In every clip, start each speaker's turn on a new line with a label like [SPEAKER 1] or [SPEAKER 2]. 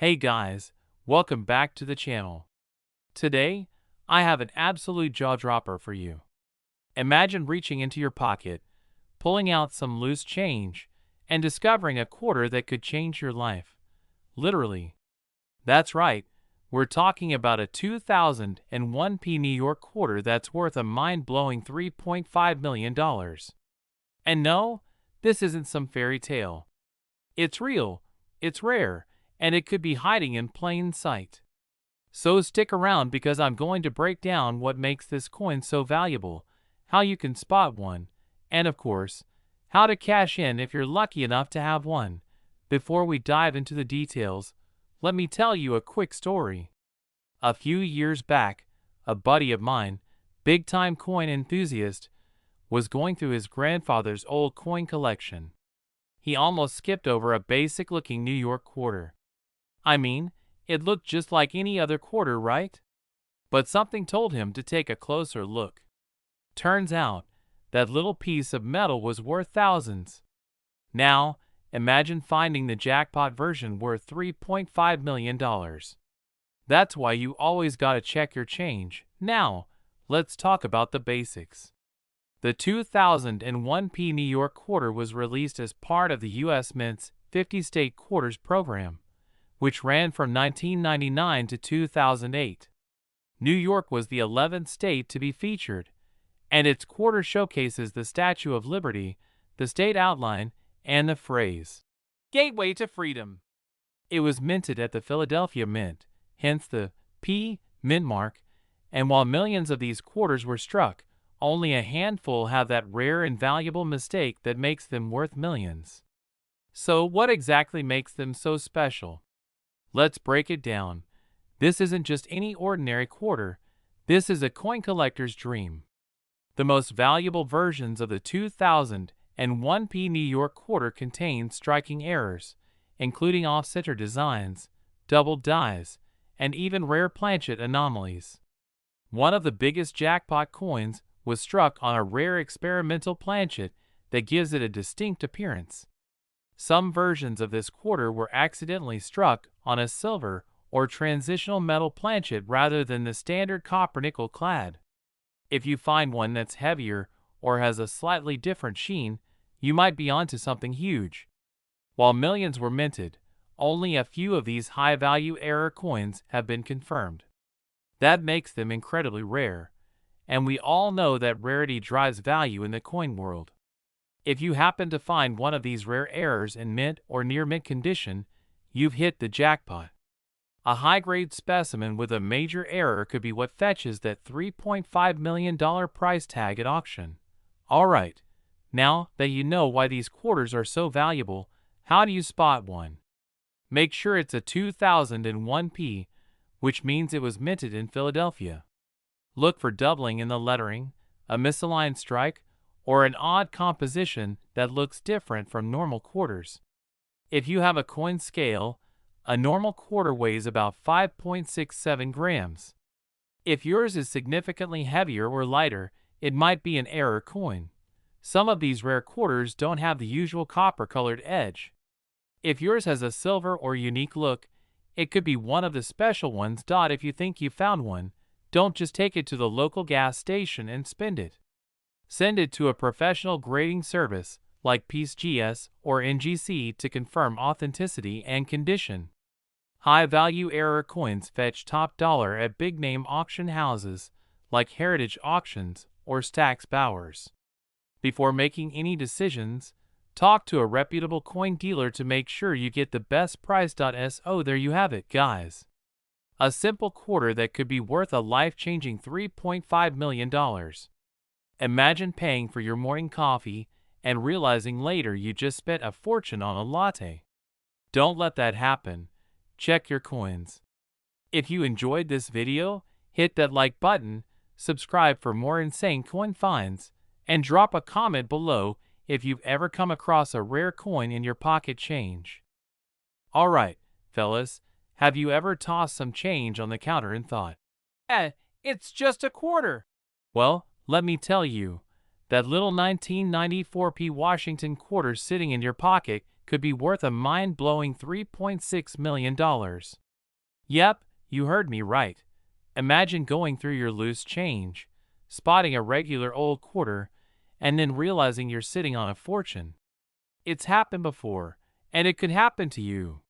[SPEAKER 1] Hey guys, welcome back to the channel. Today, I have an absolute jaw-dropper for you. Imagine reaching into your pocket, pulling out some loose change, and discovering a quarter that could change your life. Literally. That's right, we're talking about a 2001p New York quarter that's worth a mind-blowing $3.5 million. And no, this isn't some fairy tale. It's real, it's rare, and it could be hiding in plain sight. So stick around because I'm going to break down what makes this coin so valuable, how you can spot one, and of course, how to cash in if you're lucky enough to have one. Before we dive into the details, let me tell you a quick story. A few years back, a buddy of mine, big-time coin enthusiast, was going through his grandfather's old coin collection. He almost skipped over a basic-looking New York quarter. I mean, it looked just like any other quarter, right? But something told him to take a closer look. Turns out, that little piece of metal was worth thousands. Now, imagine finding the jackpot version worth $3.5 million. That's why you always gotta check your change. Now, let's talk about the basics. The 2001p New York quarter was released as part of the U.S. Mint's 50 State Quarters program, which ran from 1999 to 2008. New York was the 11th state to be featured, and its quarter showcases the Statue of Liberty, the state outline, and the phrase, "Gateway to Freedom." It was minted at the Philadelphia Mint, hence the P Mint mark, and while millions of these quarters were struck, only a handful have that rare and valuable mistake that makes them worth millions. So what exactly makes them so special? Let's break it down. This isn't just any ordinary quarter. This is a coin collector's dream. The most valuable versions of the 2001p New York quarter contain striking errors, including off-center designs, double dies, and even rare planchet anomalies. One of the biggest jackpot coins was struck on a rare experimental planchet that gives it a distinct appearance. Some versions of this quarter were accidentally struck on a silver or transitional metal planchet rather than the standard copper-nickel clad. If you find one that's heavier or has a slightly different sheen, you might be onto something huge. While millions were minted, only a few of these high-value error coins have been confirmed. That makes them incredibly rare, and we all know that rarity drives value in the coin world. If you happen to find one of these rare errors in mint or near mint condition, you've hit the jackpot. A high-grade specimen with a major error could be what fetches that $3.5 million price tag at auction. Alright, now that you know why these quarters are so valuable, how do you spot one? Make sure it's a 2001p, which means it was minted in Philadelphia. Look for doubling in the lettering, a misaligned strike, or an odd composition that looks different from normal quarters. If you have a coin scale, a normal quarter weighs about 5.67 grams. If yours is significantly heavier or lighter, it might be an error coin. Some of these rare quarters don't have the usual copper-colored edge. If yours has a silver or unique look, it could be one of the special ones. If you think you found one, don't just take it to the local gas station and spend it. Send it to a professional grading service like PeaceGS or NGC to confirm authenticity and condition. High-value error coins fetch top dollar at big-name auction houses like Heritage Auctions or Stack's Bowers. Before making any decisions, talk to a reputable coin dealer to make sure you get the best price. So there you have it, guys. A simple quarter that could be worth a life-changing $3.5 million. Imagine paying for your morning coffee and realizing later you just spent a fortune on a latte. Don't let that happen. Check your coins. If you enjoyed this video, hit that like button, subscribe for more insane coin finds, and drop a comment below if you've ever come across a rare coin in your pocket change. Alright, fellas, have you ever tossed some change on the counter and thought, it's just a quarter? Well, let me tell you, that little 1994p Washington quarter sitting in your pocket could be worth a mind-blowing $3.6 million. Yep, you heard me right. Imagine going through your loose change, spotting a regular old quarter, and then realizing you're sitting on a fortune. It's happened before, and it could happen to you.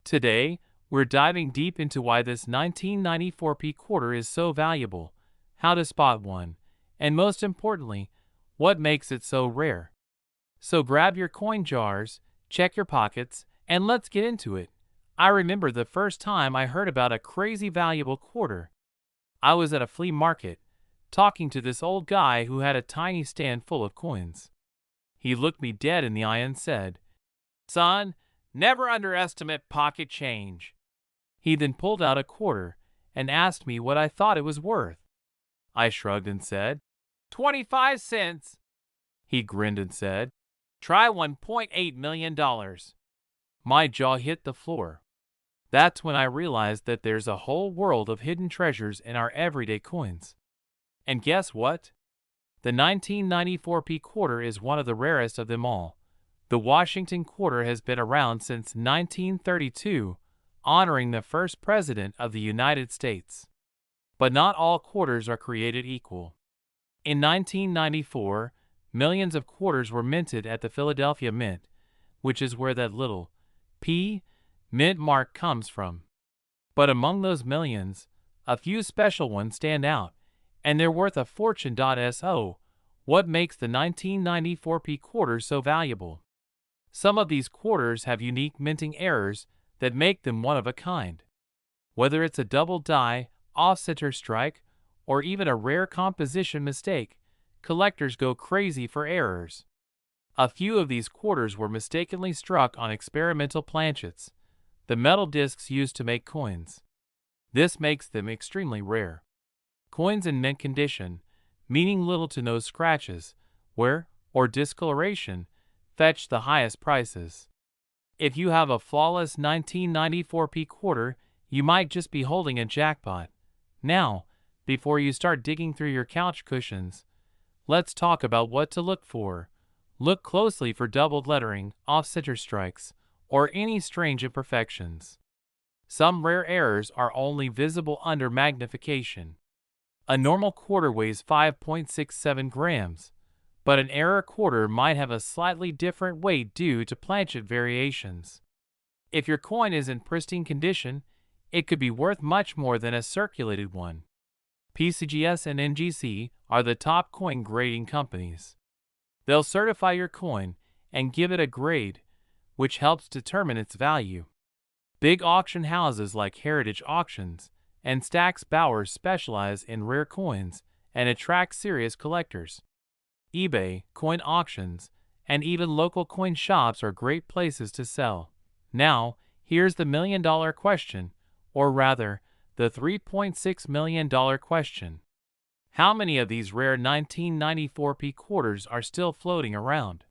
[SPEAKER 1] Today, we're diving deep into why this 1994p quarter is so valuable, how to spot one, and most importantly, what makes it so rare. So grab your coin jars, check your pockets, and let's get into it. I remember the first time I heard about a crazy valuable quarter. I was at a flea market, talking to this old guy who had a tiny stand full of coins. He looked me dead in the eye and said, "Son, never underestimate pocket change." He then pulled out a quarter and asked me what I thought it was worth. I shrugged and said, 25 cents. He grinned and said, "Try $1.8 million. My jaw hit the floor. That's when I realized that there's a whole world of hidden treasures in our everyday coins. And guess what? The 1994p quarter is one of the rarest of them all. The Washington quarter has been around since 1932, honoring the first president of the United States. But not all quarters are created equal. In 1994, millions of quarters were minted at the Philadelphia Mint, which is where that little P mint mark comes from. But among those millions, a few special ones stand out, and they're worth a fortune. So, what makes the 1994p quarter so valuable? Some of these quarters have unique minting errors that make them one of a kind. Whether it's a double die, off-center strike, or even a rare composition mistake, collectors go crazy for errors. A few of these quarters were mistakenly struck on experimental planchets, the metal discs used to make coins. This makes them extremely rare. Coins in mint condition, meaning little to no scratches, wear, or discoloration, fetch the highest prices. If you have a flawless 1994p quarter, you might just be holding a jackpot. Now, before you start digging through your couch cushions, let's talk about what to look for. Look closely for doubled lettering, off-center strikes, or any strange imperfections. Some rare errors are only visible under magnification. A normal quarter weighs 5.67 grams, but an error quarter might have a slightly different weight due to planchet variations. If your coin is in pristine condition, it could be worth much more than a circulated one. PCGS and NGC are the top coin grading companies. They'll certify your coin and give it a grade, which helps determine its value. Big auction houses like Heritage Auctions and Stack's Bowers specialize in rare coins and attract serious collectors. eBay, coin auctions, and even local coin shops are great places to sell. Now, here's the million-dollar question, or rather, the $3.6 million question. How many of these rare 1994p quarters are still floating around?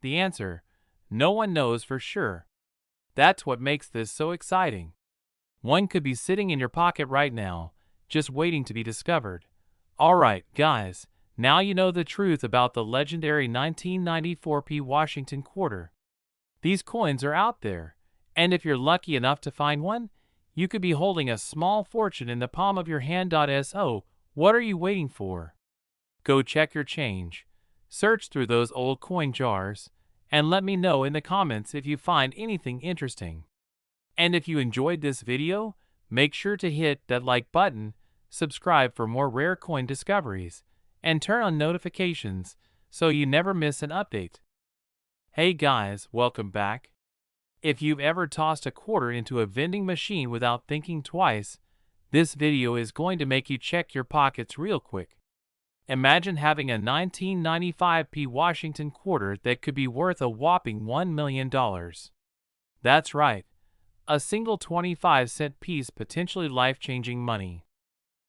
[SPEAKER 1] The answer: no one knows for sure. That's what makes this so exciting. One could be sitting in your pocket right now, just waiting to be discovered. Alright, guys, now you know the truth about the legendary 1994p Washington quarter. These coins are out there, and if you're lucky enough to find one, you could be holding a small fortune in the palm of your hand. So, what are you waiting for? Go check your change, search through those old coin jars, and let me know in the comments if you find anything interesting. And if you enjoyed this video, make sure to hit that like button, subscribe for more rare coin discoveries, and turn on notifications so you never miss an update. Hey guys, welcome back. If you've ever tossed a quarter into a vending machine without thinking twice, this video is going to make you check your pockets real quick. Imagine having a 1995p Washington quarter that could be worth a whopping $1 million. That's right, a single 25-cent piece, potentially life-changing money.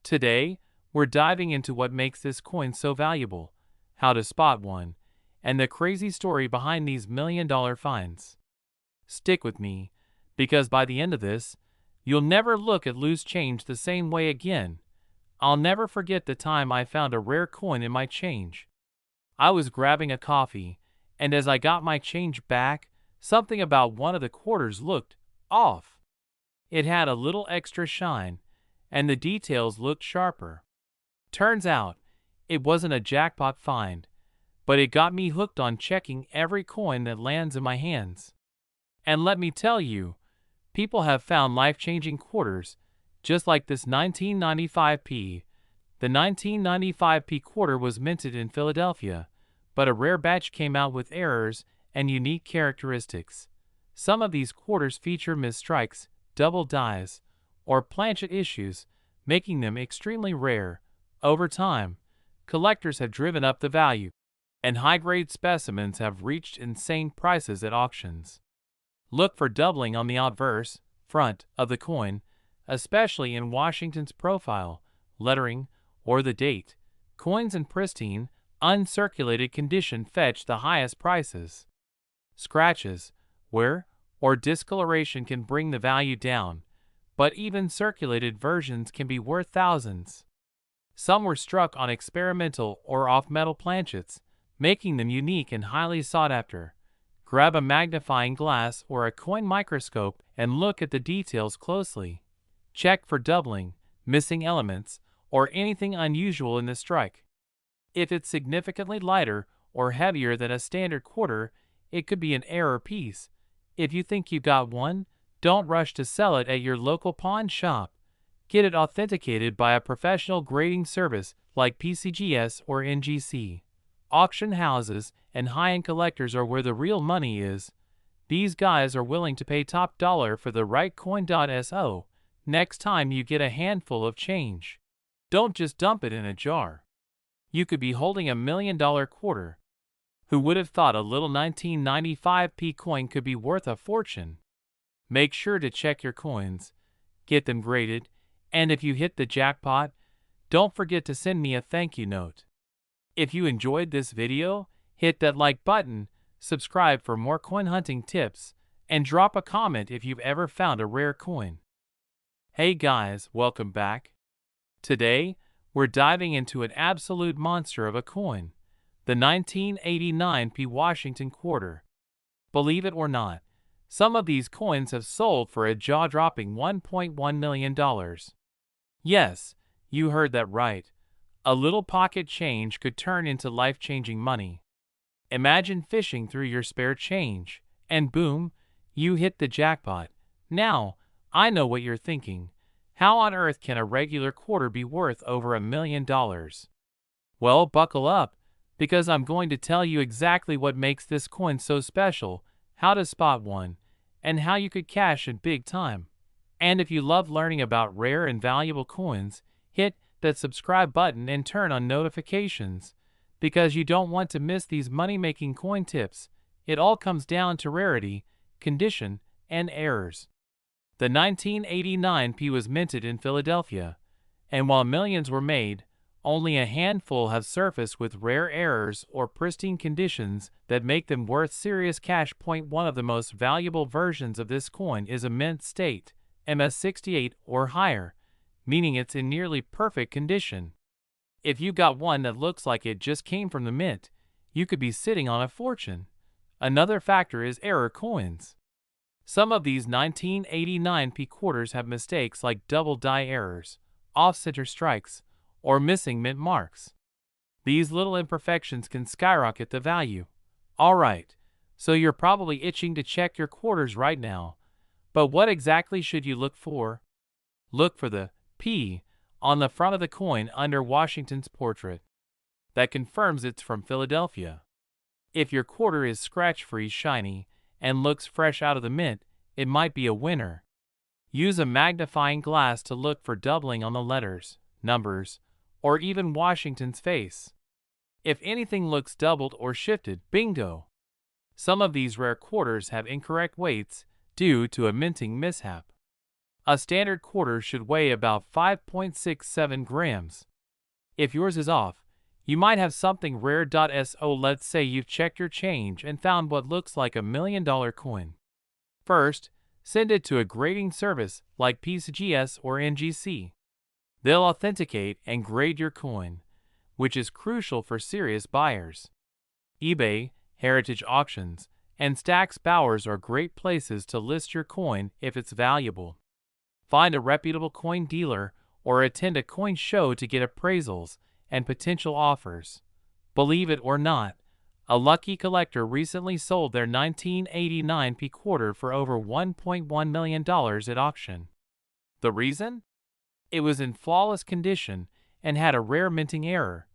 [SPEAKER 1] Today, we're diving into what makes this coin so valuable, how to spot one, and the crazy story behind these million-dollar finds. Stick with me, because by the end of this, you'll never look at loose change the same way again. I'll never forget the time I found a rare coin in my change. I was grabbing a coffee, and as I got my change back, Something about one of the quarters looked off. It had a little extra shine, and the details looked sharper. Turns out, it wasn't a jackpot find, but it got me hooked on checking every coin that lands in my hands. And let me tell you, people have found life-changing quarters, just like this 1995p. The 1995p quarter was minted in Philadelphia, but a rare batch came out with errors and unique characteristics. Some of these quarters feature misstrikes, double dies, or planchet issues, making them extremely rare. Over time, collectors have driven up the value, and high-grade specimens have reached insane prices at auctions. Look for doubling on the obverse front of the coin, especially in Washington's profile, lettering, or the date. Coins in pristine, uncirculated condition fetch the highest prices. Scratches, wear, or discoloration can bring the value down, but even circulated versions can be worth thousands. Some were struck on experimental or off-metal planchets, making them unique and highly sought after. Grab a magnifying glass or a coin microscope and look at the details closely. Check for doubling, missing elements, or anything unusual in the strike. If it's significantly lighter or heavier than a standard quarter, it could be an error piece. If you think you got one, don't rush to sell it at your local pawn shop. Get it authenticated by a professional grading service like PCGS or NGC. Auction houses and high-end collectors are where the real money is. These guys are willing to pay top dollar for the right coin.so next time you get a handful of change. Don't just dump it in a jar. You could be holding $1 million quarter. Who would have thought a little 1995p coin could be worth a fortune? Make sure to check your coins, get them graded, and if you hit the jackpot, don't forget to send me a thank you note. If you enjoyed this video, hit that like button, subscribe for more coin hunting tips, and drop a comment if you've ever found a rare coin. Hey guys, welcome back. Today, we're diving into an absolute monster of a coin, the 1989p Washington quarter. Believe it or not, some of these coins have sold for a jaw-dropping $1.1 million. Yes, you heard that right. A little pocket change could turn into life-changing money. Imagine fishing through your spare change, and boom, you hit the jackpot. Now, I know what you're thinking. How on earth can a regular quarter be worth over $1 million? Well, buckle up, because I'm going to tell you exactly what makes this coin so special, how to spot one, and how you could cash in big time. And if you love learning about rare and valuable coins, hit that subscribe button and turn on notifications, because you don't want to miss these money-making coin tips. It all comes down to rarity, condition, and errors. The 1989p was minted in Philadelphia, and while millions were made, only a handful have surfaced with rare errors or pristine conditions that make them worth serious cash. One of the most valuable versions of this coin is a mint state, MS68 or higher, meaning it's in nearly perfect condition. If you got one that looks like it just came from the mint, you could be sitting on a fortune. Another factor is error coins. Some of these 1989p quarters have mistakes like double die errors, off-center strikes, or missing mint marks. These little imperfections can skyrocket the value. Alright, so you're probably itching to check your quarters right now. But what exactly should you look for? Look for the P on the front of the coin under Washington's portrait. That confirms it's from Philadelphia. If your quarter is scratch-free, shiny, and looks fresh out of the mint, it might be a winner. Use a magnifying glass to look for doubling on the letters, numbers, or even Washington's face. If anything looks doubled or shifted, bingo! Some of these rare quarters have incorrect weights due to a minting mishap. A standard quarter should weigh about 5.67 grams. If yours is off, you might have something rare. So let's say you've checked your change and found what looks like $1 million coin. First, send it to a grading service like PCGS or NGC. They'll authenticate and grade your coin, which is crucial for serious buyers. eBay, Heritage Auctions, and Stacks Bowers are great places to list your coin if it's valuable. Find a reputable coin dealer or attend a coin show to get appraisals and potential offers. Believe it or not, a lucky collector recently sold their 1989 P quarter for over $1.1 million at auction. The reason? It was in flawless condition and had a rare minting error.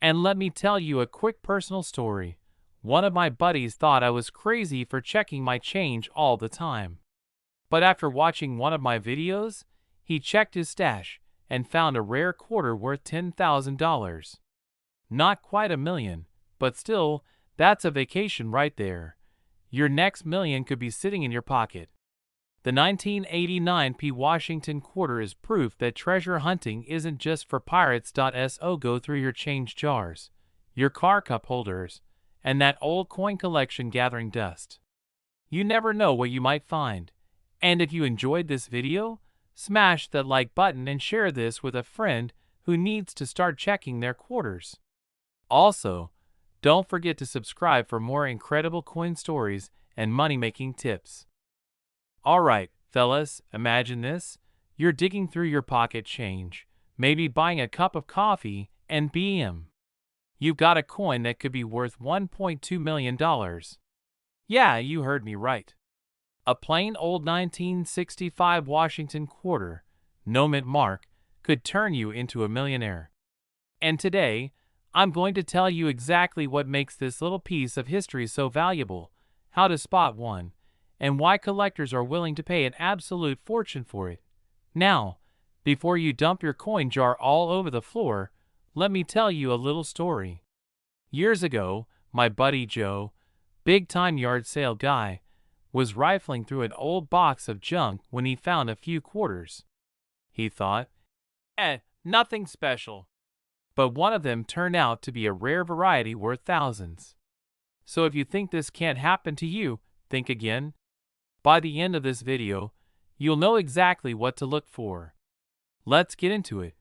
[SPEAKER 1] And let me tell you a quick personal story. One of my buddies thought I was crazy for checking my change all the time. But after watching one of my videos, he checked his stash and found a rare quarter worth $10,000. Not quite $1 million, but still, that's a vacation right there. Your next $1 million could be sitting in your pocket. The 1989 P Washington quarter is proof that treasure hunting isn't just for pirates. So go through your change jars, your car cup holders, and that old coin collection gathering dust. You never know what you might find. And if you enjoyed this video, smash that like button and share this with a friend who needs to start checking their quarters. Also, don't forget to subscribe for more incredible coin stories and money-making tips. Alright, fellas, imagine this. You're digging through your pocket change, maybe buying a cup of coffee, and bam! You've got a coin that could be worth $1.2 million. Yeah, you heard me right. A plain old 1965 Washington quarter, no mint mark, could turn you into a millionaire. And today, I'm going to tell you exactly what makes this little piece of history so valuable, how to spot one, and why collectors are willing to pay an absolute fortune for it. Now, before you dump your coin jar all over the floor, let me tell you a little story. Years ago, my buddy Joe, big-time yard sale guy, was rifling through an old box of junk when he found a few quarters. He thought, nothing special. But one of them turned out to be a rare variety worth thousands. So if you think this can't happen to you, think again. By the end of this video, you'll know exactly what to look for. Let's get into it.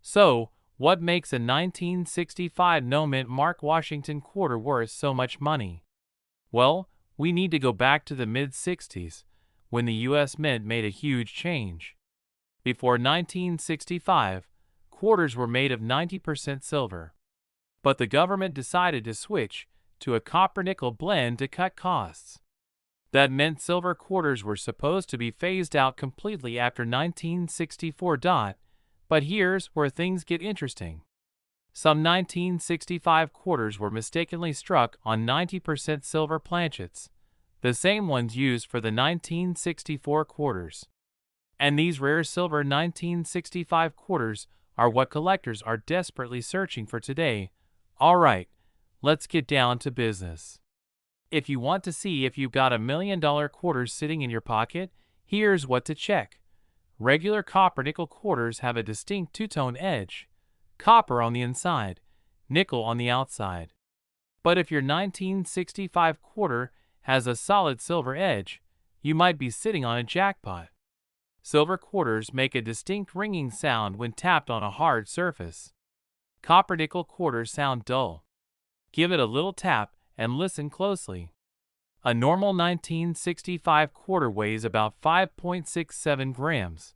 [SPEAKER 1] So, what makes a 1965 no mint mark Washington quarter worth so much money? Well, we need to go back to the mid-60s, when the U.S. Mint made a huge change. Before 1965, quarters were made of 90% silver. But the government decided to switch to a copper-nickel blend to cut costs. That meant silver quarters were supposed to be phased out completely after 1964. But here's where things get interesting. Some 1965 quarters were mistakenly struck on 90% silver planchets, the same ones used for the 1964 quarters. And these rare silver 1965 quarters are what collectors are desperately searching for today. Alright, let's get down to business. If you want to see if you've got $1 million quarters sitting in your pocket, here's what to check. Regular copper-nickel quarters have a distinct two-tone edge. Copper on the inside, nickel on the outside. But if your 1965 quarter has a solid silver edge, you might be sitting on a jackpot. Silver quarters make a distinct ringing sound when tapped on a hard surface. Copper-nickel quarters sound dull. Give it a little tap and listen closely. A normal 1965 quarter weighs about 5.67 grams.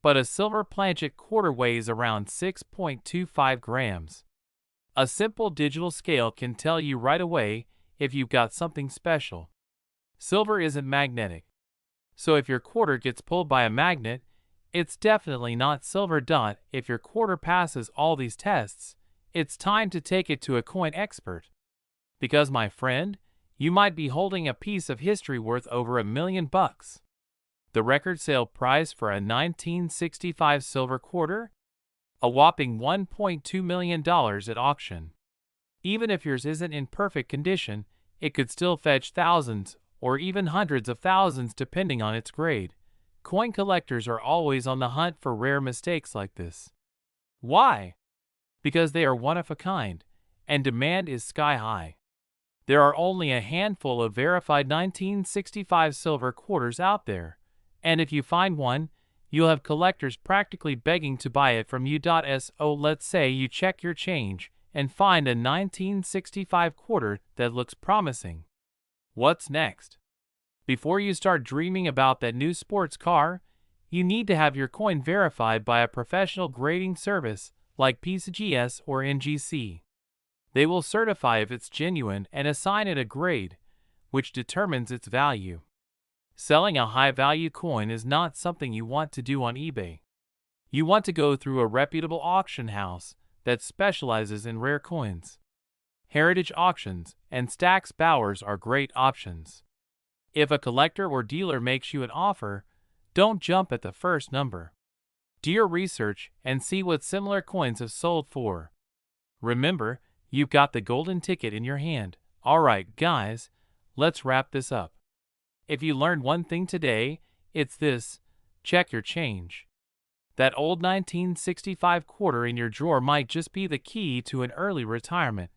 [SPEAKER 1] But a silver planchet quarter weighs around 6.25 grams. A simple digital scale can tell you right away if you've got something special. Silver isn't magnetic. So if your quarter gets pulled by a magnet, it's definitely not silver. If your quarter passes all these tests, it's time to take it to a coin expert. Because, my friend, you might be holding a piece of history worth over $1 million. The record sale price for a 1965 silver quarter? A whopping $1.2 million at auction. Even if yours isn't in perfect condition, it could still fetch thousands or even hundreds of thousands depending on its grade. Coin collectors are always on the hunt for rare mistakes like this. Why? Because they are one of a kind, and demand is sky high. There are only a handful of verified 1965 silver quarters out there, and if you find one, you'll have collectors practically begging to buy it from you. So let's say you check your change and find a 1965 quarter that looks promising. What's next? Before you start dreaming about that new sports car, you need to have your coin verified by a professional grading service like PCGS or NGC. They will certify if it's genuine and assign it a grade, which determines its value. Selling a high-value coin is not something you want to do on eBay. You want to go through a reputable auction house that specializes in rare coins. Heritage Auctions and Stack's Bowers are great options. If a collector or dealer makes you an offer, don't jump at the first number. Do your research and see what similar coins have sold for. Remember, you've got the golden ticket in your hand. Alright, guys, let's wrap this up. If you learned one thing today, it's this: check your change. That old 1965 quarter in your drawer might just be the key to an early retirement.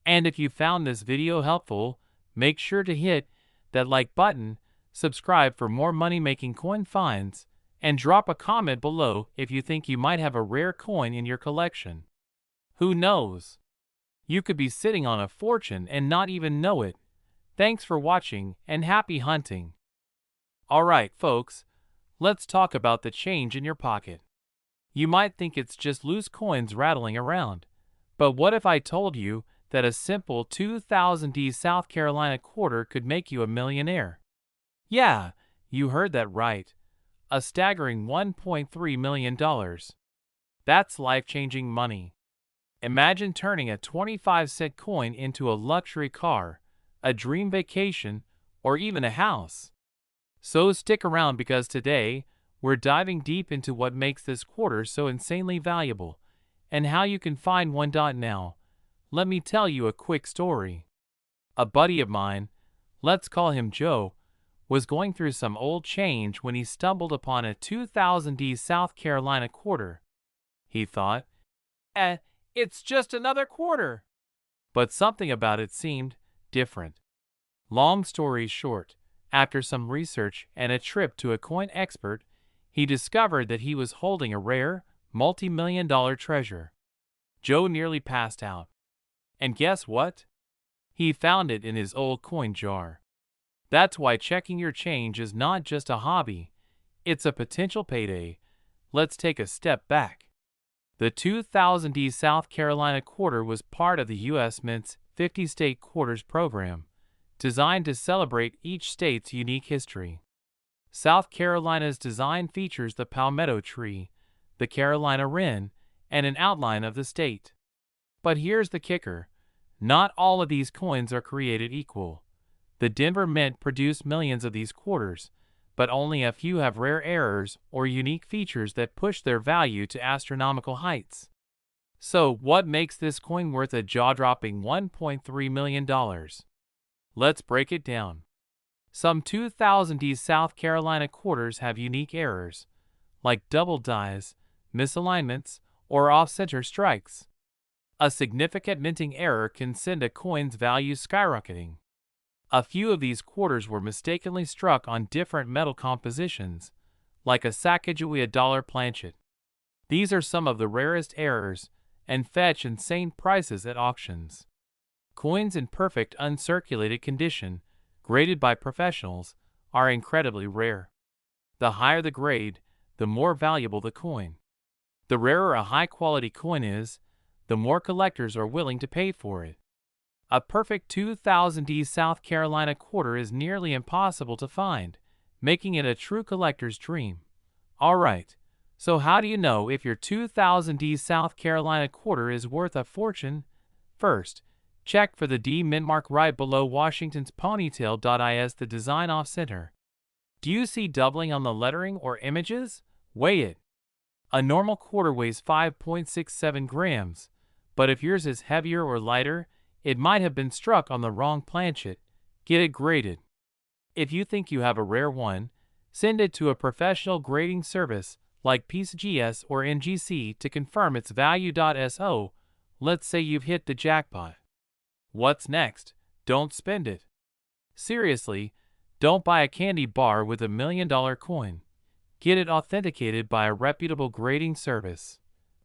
[SPEAKER 1] And if you found this video helpful, make sure to hit that like button, subscribe for more money-making coin finds, and drop a comment below if you think you might have a rare coin in your collection. Who knows? You could be sitting on a fortune and not even know it. Thanks for watching and happy hunting. Alright, folks, let's talk about the change in your pocket. You might think it's just loose coins rattling around, but what if I told you that a simple 2000D South Carolina quarter could make you a millionaire? Yeah, you heard that right. A staggering $1.3 million. That's life-changing money. Imagine turning a 25-cent coin into a luxury car, a dream vacation, or even a house. So stick around because today, we're diving deep into what makes this quarter so insanely valuable, and how you can find one. Now, let me tell you a quick story. A buddy of mine, let's call him Joe, was going through some old change when he stumbled upon a 2000D South Carolina quarter. He thought, it's just another quarter. But something about it seemed different. Long story short, after some research and a trip to a coin expert, he discovered that he was holding a rare, multi-million-dollar treasure. Joe nearly passed out. And guess what? He found it in his old coin jar. That's why checking your change is not just a hobby, it's a potential payday. Let's take a step back. The 2000D South Carolina quarter was part of the U.S. Mint's 50-state quarters program, designed to celebrate each state's unique history. South Carolina's design features the palmetto tree, the Carolina wren, and an outline of the state. But here's the kicker: not all of these coins are created equal. The Denver Mint produced millions of these quarters, but only a few have rare errors or unique features that push their value to astronomical heights. So, what makes this coin worth a jaw-dropping $1.3 million? Let's break it down. Some 2000D South Carolina quarters have unique errors, like double dies, misalignments, or off-center strikes. A significant minting error can send a coin's value skyrocketing. A few of these quarters were mistakenly struck on different metal compositions, like a Sacagawea dollar planchet. These are some of the rarest errors and fetch insane prices at auctions. Coins in perfect uncirculated condition, graded by professionals, are incredibly rare. The higher the grade, the more valuable the coin. The rarer a high-quality coin is, the more collectors are willing to pay for it. A perfect 2000D South Carolina quarter is nearly impossible to find, making it a true collector's dream. Alright, so how do you know if your 2000D South Carolina quarter is worth a fortune? First, check for the D mint mark right below Washington's ponytail. Is the design off-center? Do you see doubling on the lettering or images? Weigh it. A normal quarter weighs 5.67 grams, but if yours is heavier or lighter, it might have been struck on the wrong planchet. Get it graded. If you think you have a rare one, send it to a professional grading service like PCGS or NGC to confirm its value. So, let's say you've hit the jackpot. What's next? Don't spend it. Seriously, don't buy a candy bar with $1 million coin. Get it authenticated by a reputable grading service.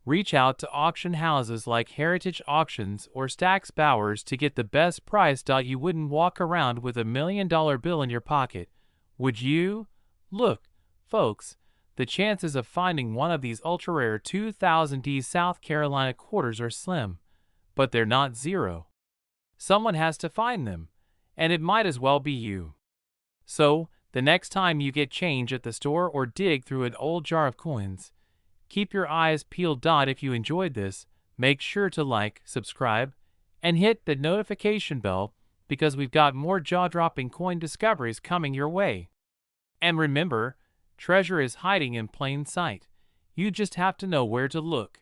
[SPEAKER 1] Reach out to auction houses like Heritage Auctions or Stack's Bowers to get the best price. You wouldn't walk around with $1 million bill in your pocket, would you? Look, folks, the chances of finding one of these ultra-rare 2000D South Carolina quarters are slim, but they're not zero. Someone has to find them, and it might as well be you. So, the next time you get change at the store or dig through an old jar of coins, keep your eyes peeled. If you enjoyed this, make sure to like, subscribe, and hit the notification bell because we've got more jaw-dropping coin discoveries coming your way. And remember, treasure is hiding in plain sight. You just have to know where to look.